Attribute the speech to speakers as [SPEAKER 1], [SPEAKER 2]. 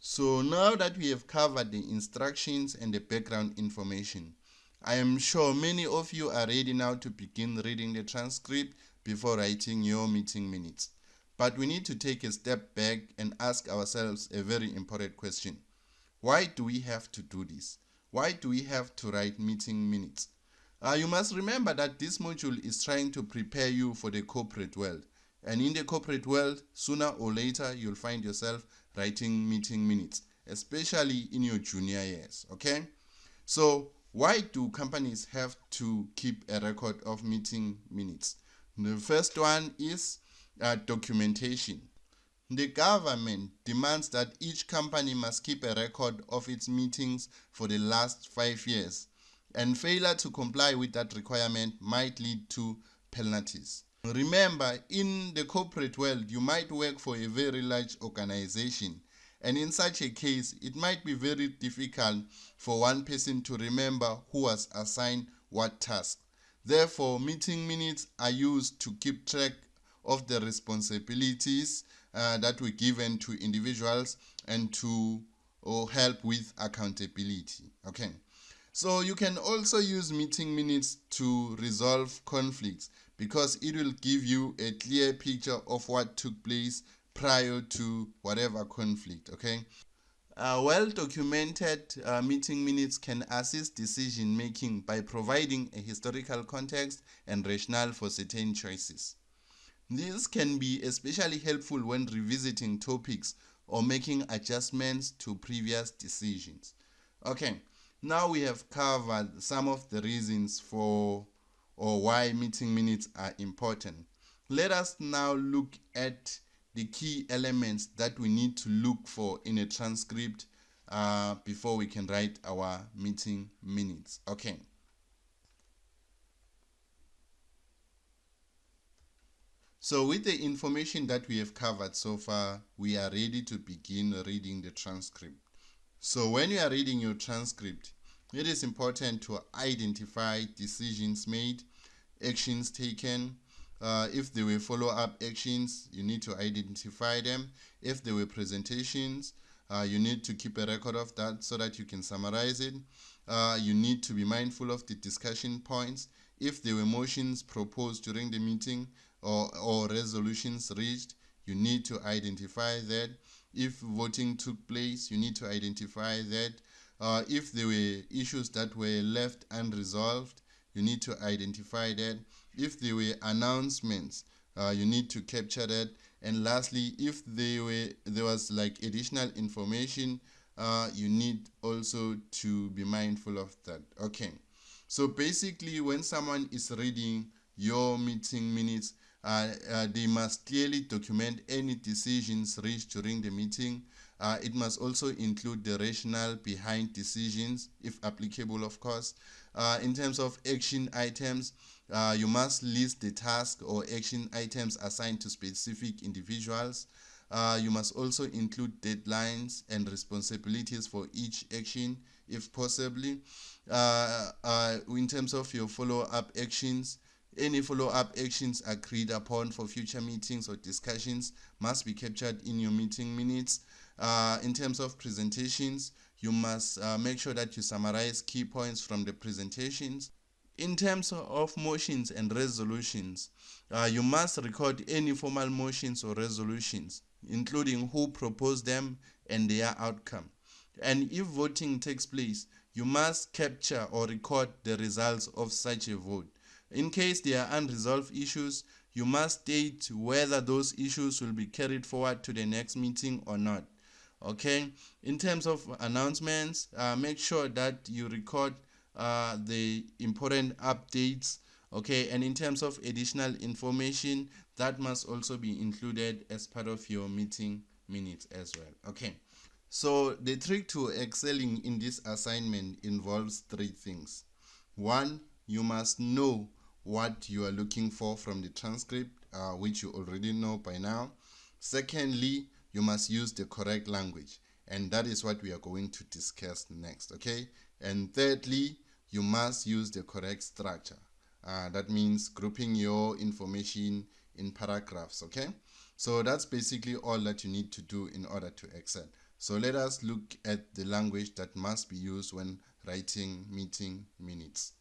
[SPEAKER 1] So now that we have covered the instructions and the background information, I am sure many of you are ready now to begin reading the transcript before writing your meeting minutes. But we need to take a step back and ask ourselves a very important question. Why do we have to do this? Why do we have to write meeting minutes? You must remember that this module is trying to prepare you for the corporate world. And in the corporate world, sooner or later, you'll find yourself writing meeting minutes, especially in your junior years, okay? So why do companies have to keep a record of meeting minutes? The first one is documentation. The government demands that each company must keep a record of its meetings for the last 5 years, and failure to comply with that requirement might lead to penalties. Remember, in the corporate world, you might work for a very large organization, and in such a case, it might be very difficult for one person to remember who was assigned what task. Therefore, meeting minutes are used to keep track of the responsibilities that were given to individuals and to help with accountability. Okay. So you can also use meeting minutes to resolve conflicts because it will give you a clear picture of what took place prior to whatever conflict. Okay. Well-documented meeting minutes can assist decision making by providing a historical context and rationale for certain choices. This can be especially helpful when revisiting topics or making adjustments to previous decisions. Okay, now we have covered some of the reasons for or why meeting minutes are important. Let us now look at the key elements that we need to look for in a transcript before we can write our meeting minutes. Okay. So with the information that we have covered so far, we are ready to begin reading the transcript. So when you are reading your transcript, it is important to identify decisions made, actions taken. If there were follow-up actions, you need to identify them. If there were presentations, you need to keep a record of that so that you can summarize it. You need to be mindful of the discussion points. If there were motions proposed during the meeting or resolutions reached, you need to identify that. If voting took place, you need to identify that. If there were issues that were left unresolved, you need to identify that. If there were announcements, you need to capture that. And lastly, if there was like additional information, you need also to be mindful of that. Okay. So basically, when someone is reading your meeting minutes, they must clearly document any decisions reached during the meeting. It must also include the rationale behind decisions, if applicable, of course. In terms of action items, you must list the task or action items assigned to specific individuals. You must also include deadlines and responsibilities for each action, if possibly. In terms of your follow-up actions, any follow-up actions agreed upon for future meetings or discussions must be captured in your meeting minutes. In terms of presentations, you must make sure that you summarize key points from the presentations. In terms of motions and resolutions, you must record any formal motions or resolutions, including who proposed them and their outcome. And if voting takes place, you must capture or record the results of such a vote. In case there are unresolved issues, you must state whether those issues will be carried forward to the next meeting or not. Okay. In terms of announcements, make sure that you record the important updates. Okay. And in terms of additional information, that must also be included as part of your meeting minutes as well. Okay. So the trick to excelling in this assignment involves 3 things. 1, you must know what you are looking for from the transcript, which you already know by now. Secondly, you must use the correct language, and that is what we are going to discuss next. Okay. And thirdly, you must use the correct structure. That means grouping your information in paragraphs. Okay. So that's basically all that you need to do in order to excel. So let us look at the language that must be used when writing meeting minutes.